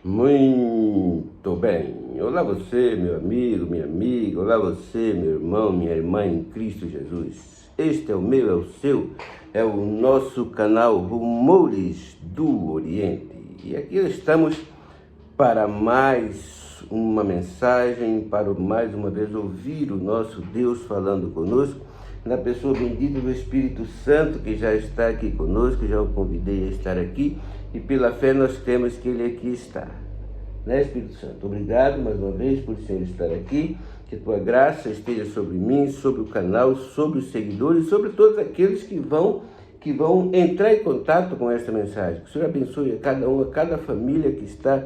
Muito bem. Olá você, meu amigo, minha amiga. Olá você, meu irmão, minha irmã em Cristo Jesus. Este é o meu, é o seu, é o nosso canal Rumores do Oriente. E aqui estamos para mais uma mensagem, para mais uma vez ouvir o nosso Deus falando conosco, na pessoa bendita do Espírito Santo, que já está aqui conosco, já o convidei a estar aqui, e pela fé nós temos que Ele aqui está. Né, Espírito Santo? Obrigado mais uma vez por Senhor estar aqui, que a Tua graça esteja sobre mim, sobre o canal, sobre os seguidores, sobre todos aqueles que vão entrar em contato com esta mensagem. Que o Senhor abençoe a cada um, a cada família que está,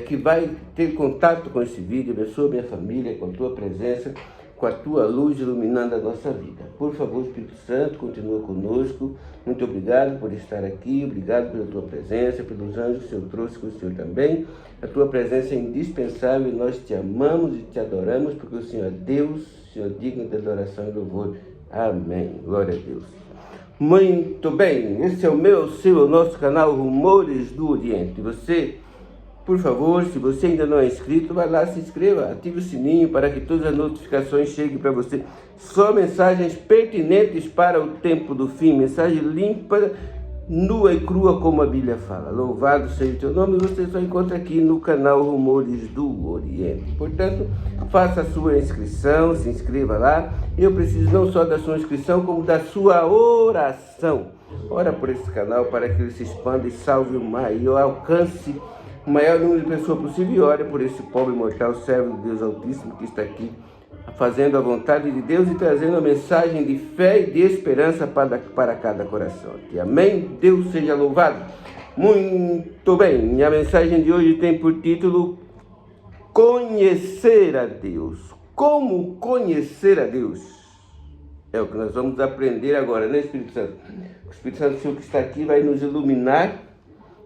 que vai ter contato com esse vídeo. Abençoa minha família com a Tua presença, com a Tua luz iluminando a nossa vida. Por favor, Espírito Santo, continua conosco. Muito obrigado por estar aqui, obrigado pela Tua presença, pelos anjos que o Senhor trouxe com o Senhor também. A Tua presença é indispensável e nós Te amamos e Te adoramos, porque o Senhor é Deus, o Senhor é digno de adoração e louvor. Amém. Glória a Deus. Muito bem, esse é o meu, o seu, o nosso canal Rumores do Oriente. Você, por favor, se você ainda não é inscrito, vai lá, se inscreva, ative o sininho para que todas as notificações cheguem para você. Só mensagens pertinentes para o tempo do fim, mensagem limpa, nua e crua, como a Bíblia fala. Louvado seja o Teu nome, você só encontra aqui no canal Rumores do Oriente. Portanto, faça a sua inscrição, se inscreva lá. Eu preciso não só da sua inscrição, como da sua oração. Ora por esse canal para que ele se expanda e salve o maior alcance, o maior número de pessoas possível, e ore por esse pobre mortal servo de Deus Altíssimo que está aqui fazendo a vontade de Deus e trazendo a mensagem de fé e de esperança para cada coração aqui. Amém? Deus seja louvado. Muito bem, a mensagem de hoje tem por título Conhecer a Deus. Como conhecer a Deus? É o que nós vamos aprender agora, né, Espírito Santo? O Espírito Santo, o Senhor que está aqui, vai nos iluminar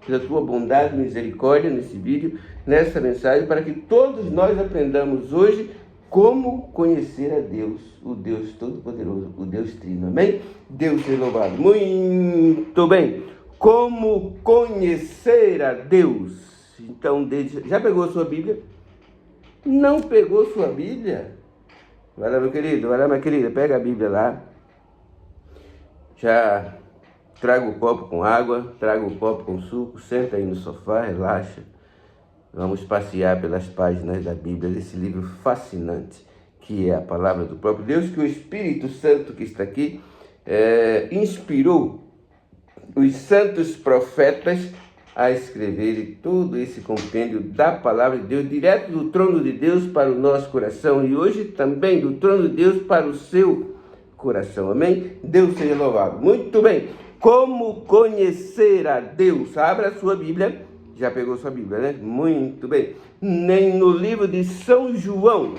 pela Tua bondade e misericórdia nesse vídeo, nessa mensagem, para que todos nós aprendamos hoje como conhecer a Deus, o Deus Todo-Poderoso, o Deus Trino. Amém? Deus seja louvado. Muito bem. Como conhecer a Deus? Então, já pegou sua Bíblia? Não pegou sua Bíblia? Vai lá, meu querido, vai lá, minha querida, pega a Bíblia lá. Já traga o copo com água, traga o copo com suco, senta aí no sofá, relaxa. Vamos passear pelas páginas da Bíblia, desse livro fascinante, que é a palavra do próprio Deus, que o Espírito Santo que está aqui inspirou os santos profetas a escreverem todo esse compêndio da palavra de Deus, direto do trono de Deus para o nosso coração, e hoje também do trono de Deus para o seu coração. Amém? Deus seja louvado. Muito bem. Como conhecer a Deus? Abra a sua Bíblia. Já pegou sua Bíblia, né? Muito bem. Nem no livro de São João,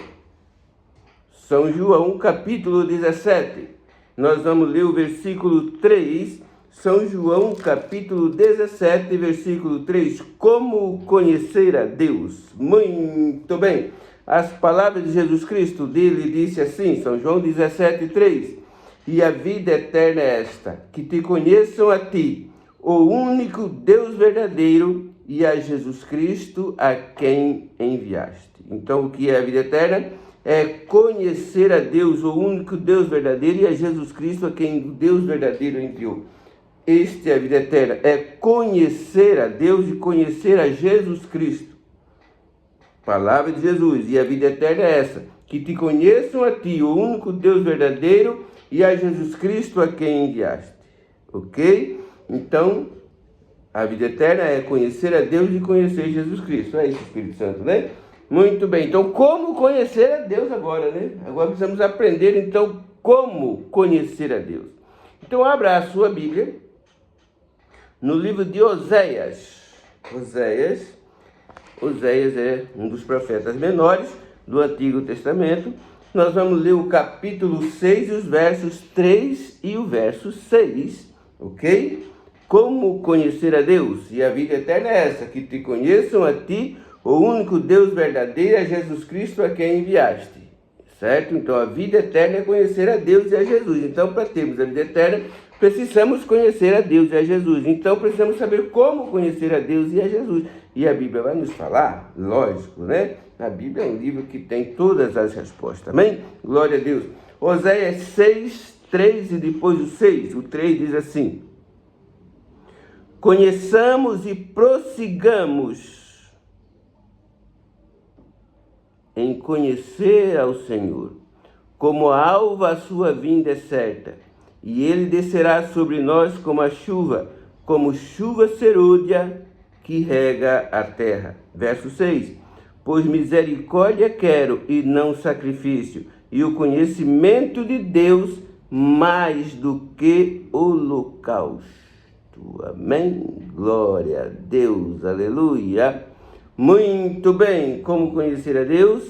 capítulo 17. Nós vamos ler o versículo 3. São João, capítulo 17, versículo 3. Como conhecer a Deus? Muito bem. As palavras de Jesus Cristo, dele disse assim, São João 17, 3. E a vida eterna é esta, que te conheçam a ti, o único Deus verdadeiro, e a Jesus Cristo a quem enviaste. Então, o que é a vida eterna? É conhecer a Deus, o único Deus verdadeiro, e a Jesus Cristo a quem o Deus verdadeiro enviou. Esta é a vida eterna, é conhecer a Deus e conhecer a Jesus Cristo. Palavra de Jesus, e a vida eterna é essa, que te conheçam a ti, o único Deus verdadeiro, e a Jesus Cristo a quem enviaste. Ok? Então, a vida eterna é conhecer a Deus e conhecer Jesus Cristo. É isso, Espírito Santo, né? Muito bem. Então, como conhecer a Deus agora, né? Agora precisamos aprender, então, como conhecer a Deus. Então, abra a sua Bíblia no livro de Oséias. Oséias é um dos profetas menores do Antigo Testamento. Nós vamos ler o capítulo 6, os versos 3 e o verso 6, ok? Como conhecer a Deus? E a vida eterna é essa, que te conheçam a ti, o único Deus verdadeiro, a Jesus Cristo a quem enviaste. Certo? Então a vida eterna é conhecer a Deus e a Jesus. Então, para termos a vida eterna, precisamos conhecer a Deus e a Jesus. Então precisamos saber como conhecer a Deus e a Jesus. E a Bíblia vai nos falar, lógico, né? A Bíblia é um livro que tem todas as respostas, amém? Glória a Deus. Oséias 6, 3 e depois o 6. O 3 diz assim: conheçamos e prossigamos em conhecer ao Senhor. Como a alva a sua vinda é certa, e ele descerá sobre nós como a chuva, como chuva serôdia que rega a terra. Verso 6. Pois misericórdia quero e não sacrifício, e o conhecimento de Deus mais do que holocausto. Amém? Glória a Deus, aleluia. Muito bem, como conhecer a Deus?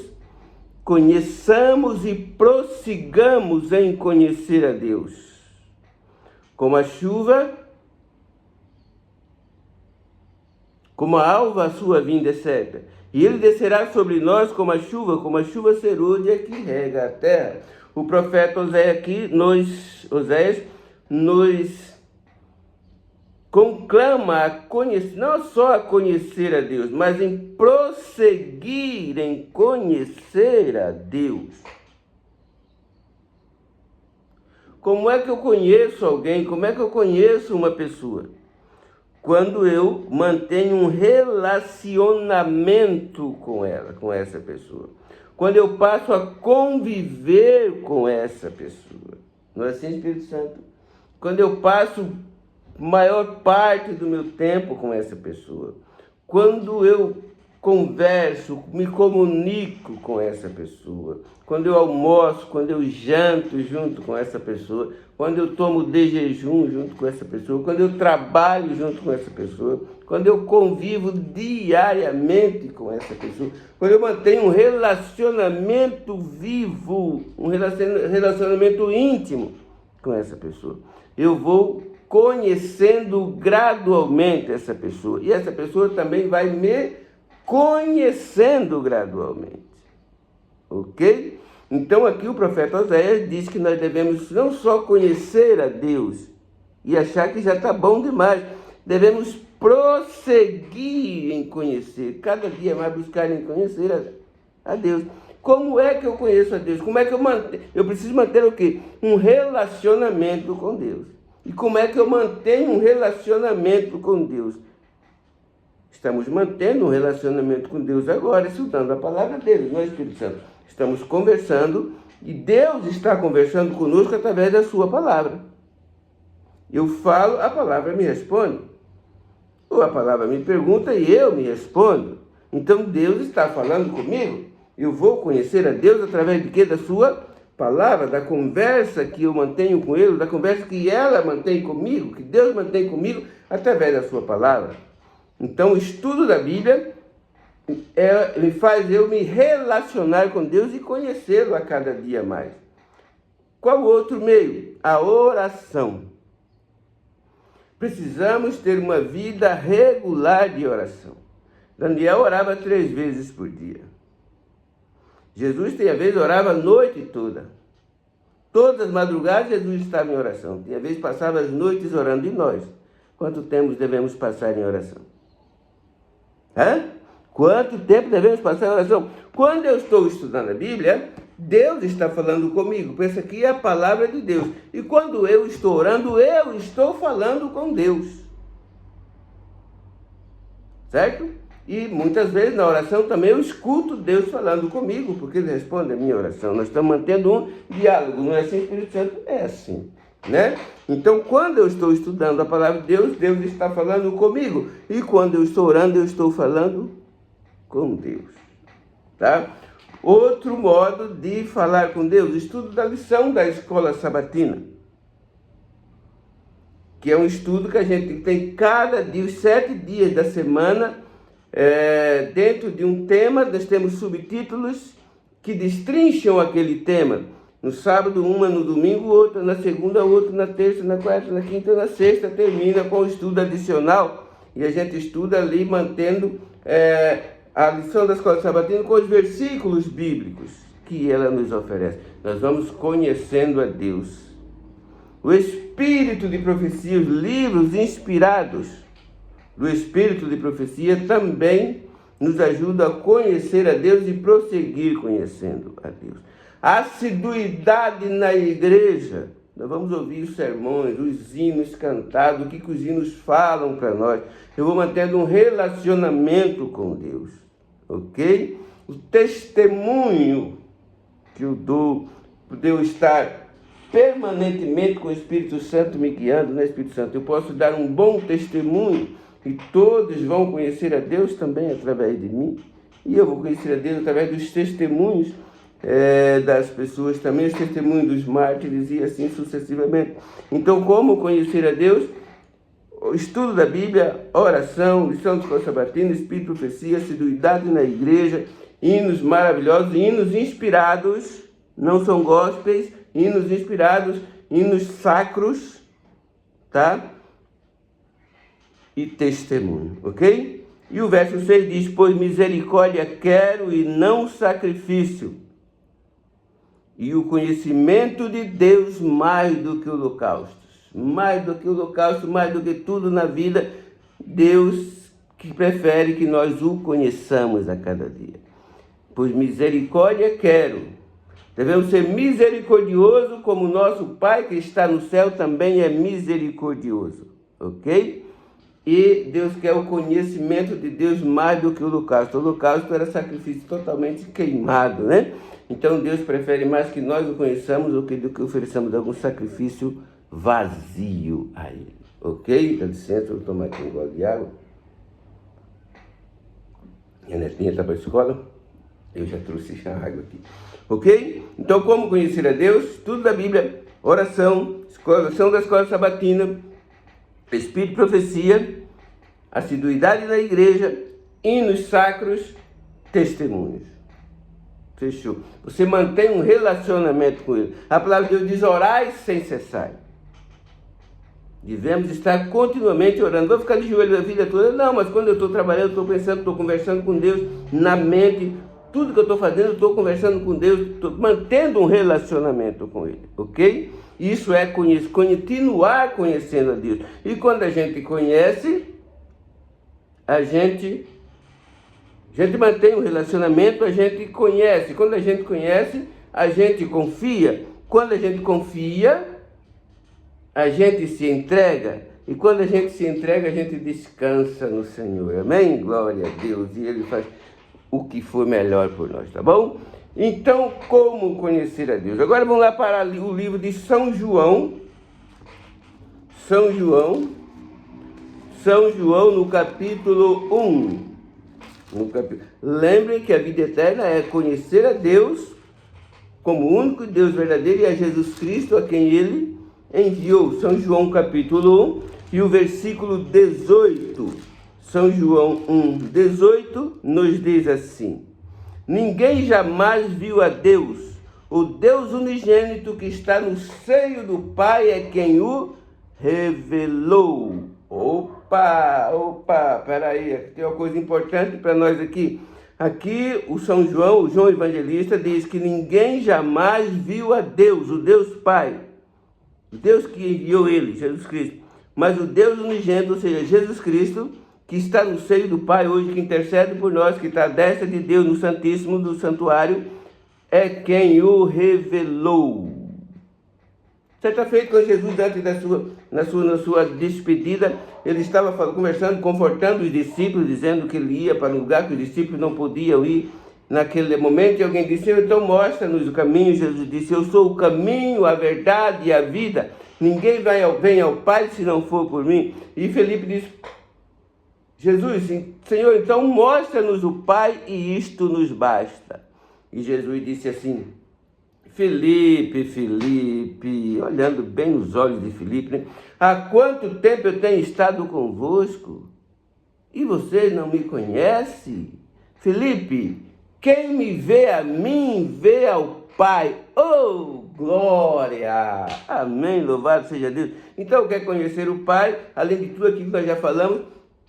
Conheçamos e prossigamos em conhecer a Deus. Como a chuva, como a alva a sua vinda é certa. E ele descerá sobre nós como a chuva serôdia que rega a terra. O profeta Oséias nos conclama a conhecer, não só a conhecer a Deus, mas em prosseguir em conhecer a Deus. Como é que eu conheço alguém? Como é que eu conheço uma pessoa? Quando eu mantenho um relacionamento com ela, com essa pessoa. Quando eu passo a conviver com essa pessoa. Não é assim, Espírito Santo? Quando eu passo maior parte do meu tempo com essa pessoa. Quando eu converso, me comunico com essa pessoa. Quando eu almoço, quando eu janto junto com essa pessoa. Quando eu tomo de jejum junto com essa pessoa. Quando eu trabalho junto com essa pessoa. Quando eu convivo diariamente com essa pessoa. Quando eu mantenho um relacionamento vivo, um relacionamento íntimo com essa pessoa. Eu vou conhecendo gradualmente essa pessoa. E essa pessoa também vai me conhecendo gradualmente. Ok? Então aqui o profeta Oséias diz que nós devemos não só conhecer a Deus e achar que já está bom demais. Devemos prosseguir em conhecer, cada dia mais buscar em conhecer a Deus. Como é que eu conheço a Deus? Como é que eu mantenho? Eu preciso manter o quê? Um relacionamento com Deus. E como é que eu mantenho um relacionamento com Deus? Estamos mantendo um relacionamento com Deus agora, estudando a palavra dele, não é, Espírito Santo? Estamos conversando e Deus está conversando conosco através da sua palavra. Eu falo, a palavra me responde. Ou a palavra me pergunta e eu me respondo. Então Deus está falando comigo. Eu vou conhecer a Deus através de quê? Da sua palavra, da conversa que eu mantenho com Ele, da conversa que ela mantém comigo, que Deus mantém comigo através da sua palavra. Então o estudo da Bíblia me faz eu me relacionar com Deus e conhecê-lo a cada dia mais. Qual outro meio? A oração. Precisamos ter uma vida regular de oração. Daniel orava 3 vezes por dia. Jesus, tinha vez, orava a noite toda. Todas as madrugadas, Jesus estava em oração. Tinha vez, passava as noites orando. E nós? Quanto tempo devemos passar em oração? Quanto tempo devemos passar em oração? Quando eu estou estudando a Bíblia, Deus está falando comigo. Pensa aqui é a palavra de Deus. E quando eu estou orando, eu estou falando com Deus. Certo? E muitas vezes na oração também eu escuto Deus falando comigo, porque Ele responde a minha oração. Nós estamos mantendo um diálogo, não é assim, Espírito Santo? É assim, né? Então, quando eu estou estudando a palavra de Deus, Deus está falando comigo. E quando eu estou orando, eu estou falando com Deus, tá? Outro modo de falar com Deus, estudo da lição da escola sabatina, que é um estudo que a gente tem cada dia, os 7 dias da semana, dentro de um tema. Nós temos subtítulos que destrincham aquele tema. No sábado, uma, no domingo, outra, na segunda, outra, na terça, na quarta, na quinta, na sexta, termina com o estudo adicional. E a gente estuda ali, mantendo a lição da escola sabatina com os versículos bíblicos que ela nos oferece. Nós vamos conhecendo a Deus. O espírito de profecia, os livros inspirados do espírito de profecia também nos ajuda a conhecer a Deus e prosseguir conhecendo a Deus. A assiduidade na igreja. Nós vamos ouvir os sermões, os hinos cantados, o que os hinos falam para nós. Eu vou mantendo um relacionamento com Deus, ok? O testemunho que eu dou, por eu estar permanentemente com o Espírito Santo me guiando, né, Espírito Santo? Eu posso dar um bom testemunho e todos vão conhecer a Deus também através de mim. E eu vou conhecer a Deus através dos testemunhos das pessoas, também os testemunhos dos mártires e assim sucessivamente. Então, como conhecer a Deus? O estudo da Bíblia, oração, lição de escola sabatina, espírito, profecia, assiduidade na igreja, hinos maravilhosos, hinos inspirados, não são gospels, hinos inspirados, hinos sacros, tá? E testemunho, ok? E o verso 6 diz, pois misericórdia quero e não sacrifício, e o conhecimento de Deus mais do que holocaustos. Mais do que holocausto, mais do que tudo na vida, Deus que prefere que nós o conheçamos a cada dia. Pois misericórdia quero. Devemos ser misericordioso como nosso Pai que está no céu também é misericordioso, ok? E Deus quer o conhecimento de Deus mais do que o holocausto. O holocausto era sacrifício totalmente queimado, né? Então Deus prefere mais que nós o conheçamos do que ofereçamos algum sacrifício vazio a Ele. Ok? Dá licença, eu vou tomar aqui um gole de água. Minha netinha está para a escola. Eu já trouxe a água aqui. Ok? Então, como conhecer a Deus? Estudo da Bíblia, oração, oração da escola sabatina, espírito, profecia, assiduidade na igreja, hinos sacros, testemunhos. Fechou. Você mantém um relacionamento com Ele. A palavra de Deus diz, orai sem cessar. Devemos estar continuamente orando. Vou ficar de joelho a vida toda? Não, mas quando eu estou trabalhando, estou pensando, estou conversando com Deus na mente. Tudo que eu estou fazendo, estou conversando com Deus, estou mantendo um relacionamento com Ele, ok? Isso é continuar conhecendo a Deus. E quando a gente conhece, a gente mantém um relacionamento, a gente conhece. Quando a gente conhece, a gente confia. Quando a gente confia, a gente se entrega. E quando a gente se entrega, a gente descansa no Senhor. Amém? Glória a Deus. E Ele faz o que for melhor por nós, tá bom? Então, como conhecer a Deus? Agora vamos lá para o livro de São João. São João no capítulo 1. Lembrem que a vida eterna é conhecer a Deus como o único Deus verdadeiro e a Jesus Cristo a quem Ele enviou. São João capítulo 1 e o versículo 18. São João 1, 18 nos diz assim: ninguém jamais viu a Deus, o Deus unigênito que está no seio do Pai é quem o revelou. Opa, peraí, tem uma coisa importante para nós aqui. Aqui o João Evangelista diz que ninguém jamais viu a Deus, o Deus Pai, o Deus que enviou Ele, Jesus Cristo, mas o Deus unigênito, ou seja, Jesus Cristo, que está no seio do Pai hoje, que intercede por nós, que está à destra de Deus no Santíssimo do Santuário, é quem o revelou. Certa feita, quando Jesus, antes na sua despedida, ele estava conversando, confortando os discípulos, dizendo que ele ia para um lugar que os discípulos não podiam ir naquele momento, e alguém disse, então mostra-nos o caminho. Jesus disse, eu sou o caminho, a verdade e a vida. Ninguém vem ao Pai se não for por mim. E Felipe disse, Jesus, Senhor, então mostra-nos o Pai e isto nos basta. E Jesus disse assim, Felipe, olhando bem nos olhos de Felipe, né? Há quanto tempo eu tenho estado convosco e você não me conhece? Felipe, quem me vê a mim, vê ao Pai. Oh, glória! Amém, louvado seja Deus. Então, quer conhecer o Pai? Além de tudo aquilo que nós já falamos,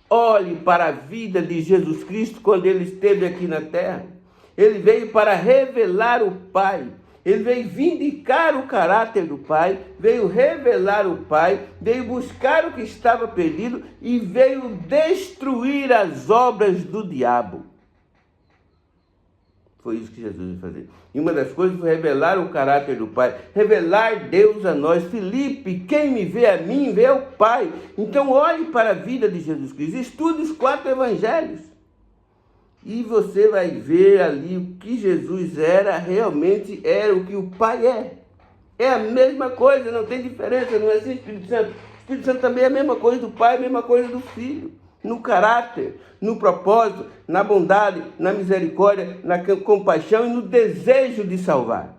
olhe para a vida de Jesus Cristo quando Ele esteve aqui na terra. Ele veio para revelar o Pai. Ele veio vindicar o caráter do Pai, veio revelar o Pai, veio buscar o que estava perdido e veio destruir as obras do diabo. Foi isso que Jesus veio fazer. E uma das coisas foi revelar o caráter do Pai, revelar Deus a nós. Filipe, quem me vê a mim, vê ao Pai. Então olhe para a vida de Jesus Cristo, estude os 4 evangelhos. E você vai ver ali o que Jesus era, realmente era o que o Pai é. É a mesma coisa, não tem diferença, não é assim, Espírito Santo. O Espírito Santo também é a mesma coisa do Pai, a mesma coisa do Filho. No caráter, no propósito, na bondade, na misericórdia, na compaixão e no desejo de salvar.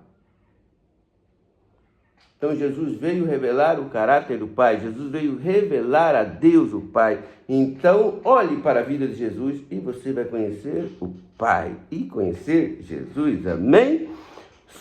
Então Jesus veio revelar o caráter do Pai, Jesus veio revelar a Deus o Pai. Então olhe para a vida de Jesus e você vai conhecer o Pai e conhecer Jesus, amém?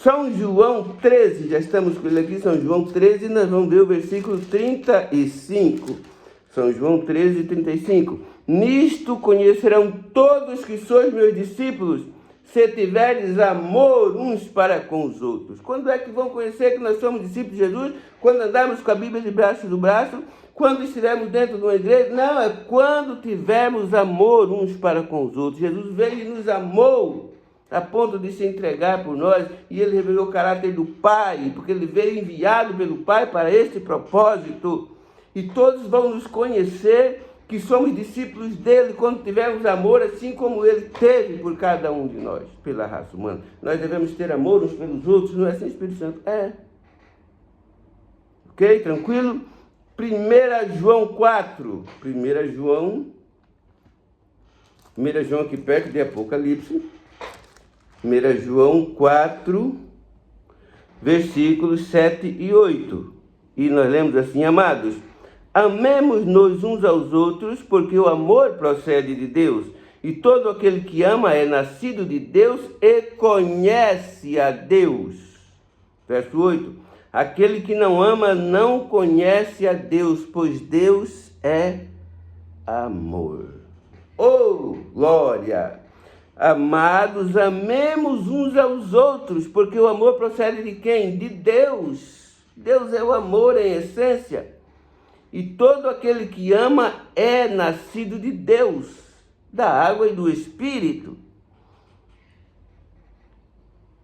São João 13, já estamos com ele aqui, São João 13, nós vamos ver o versículo 35. São João 13, 35. Nisto conhecerão todos que sois meus discípulos, se tiverdes amor uns para com os outros. Quando é que vão conhecer que nós somos discípulos de Jesus? Quando andarmos com a Bíblia debaixo do braço? Quando estivermos dentro de uma igreja? Não, é quando tivermos amor uns para com os outros. Jesus veio e nos amou a ponto de se entregar por nós, e ele revelou o caráter do Pai, porque ele veio enviado pelo Pai para este propósito. E todos vão nos conhecer que somos discípulos dele quando tivermos amor, assim como ele teve por cada um de nós, pela raça humana. Nós devemos ter amor uns pelos outros, não é assim, Espírito Santo? É. Ok? Tranquilo? 1 João 4. 1 João aqui perto de Apocalipse. 1 João 4, versículos 7 e 8. E nós lemos assim: amados, amemos-nos uns aos outros, porque o amor procede de Deus. E todo aquele que ama é nascido de Deus e conhece a Deus. Verso 8. Aquele que não ama não conhece a Deus, pois Deus é amor. Oh, glória! Amados, amemos uns aos outros, porque o amor procede de quem? De Deus. Deus é o amor em essência. E todo aquele que ama é nascido de Deus, da água e do Espírito.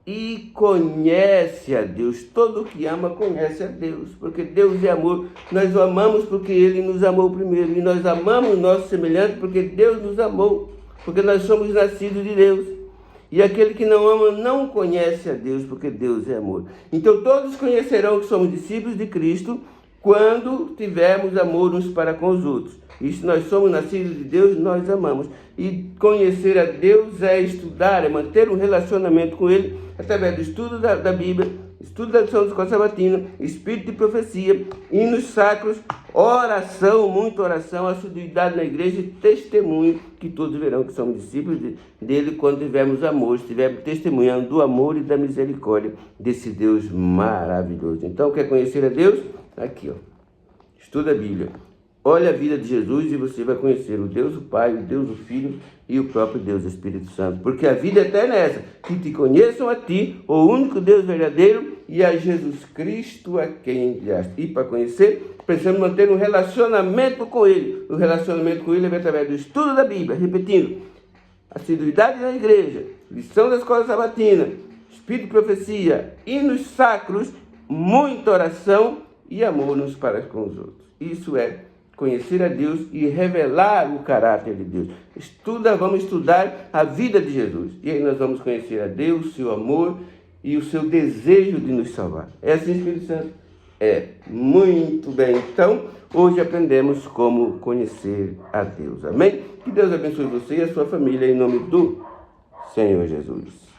E conhece a Deus. Todo que ama conhece a Deus, porque Deus é amor. Nós o amamos porque Ele nos amou primeiro. E nós amamos o nosso semelhante porque Deus nos amou, porque nós somos nascidos de Deus. E aquele que não ama não conhece a Deus, porque Deus é amor. Então todos conhecerão que somos discípulos de Cristo quando tivermos amor uns para com os outros. E se nós somos nascidos de Deus, nós amamos. E conhecer a Deus é estudar, é manter um relacionamento com Ele, através do estudo da Bíblia, estudo da lição da escola sabatina, espírito de profecia, hinos sacros, oração, muita oração, assiduidade na igreja e testemunho, que todos verão que somos discípulos dele quando tivermos amor, estivermos testemunhando do amor e da misericórdia desse Deus maravilhoso. Então, quer conhecer a Deus? Aqui, ó. Estuda a Bíblia. Olha a vida de Jesus e você vai conhecer o Deus o Pai, o Deus o Filho e o próprio Deus o Espírito Santo. Porque a vida eterna é essa, que te conheçam a ti, o único Deus verdadeiro, e a Jesus Cristo a quem enviaste. E para conhecer, precisamos manter um relacionamento com Ele. O relacionamento com Ele é através do estudo da Bíblia, repetindo, assiduidade na igreja, lição da escola sabatina, espírito de profecia, hinos sacros, muita oração e amor uns para com os outros. Isso é conhecer a Deus e revelar o caráter de Deus. Vamos estudar a vida de Jesus. E aí nós vamos conhecer a Deus, seu amor e o seu desejo de nos salvar. É assim, Espírito Santo? É. Muito bem. Então, hoje aprendemos como conhecer a Deus. Amém? Que Deus abençoe você e a sua família em nome do Senhor Jesus.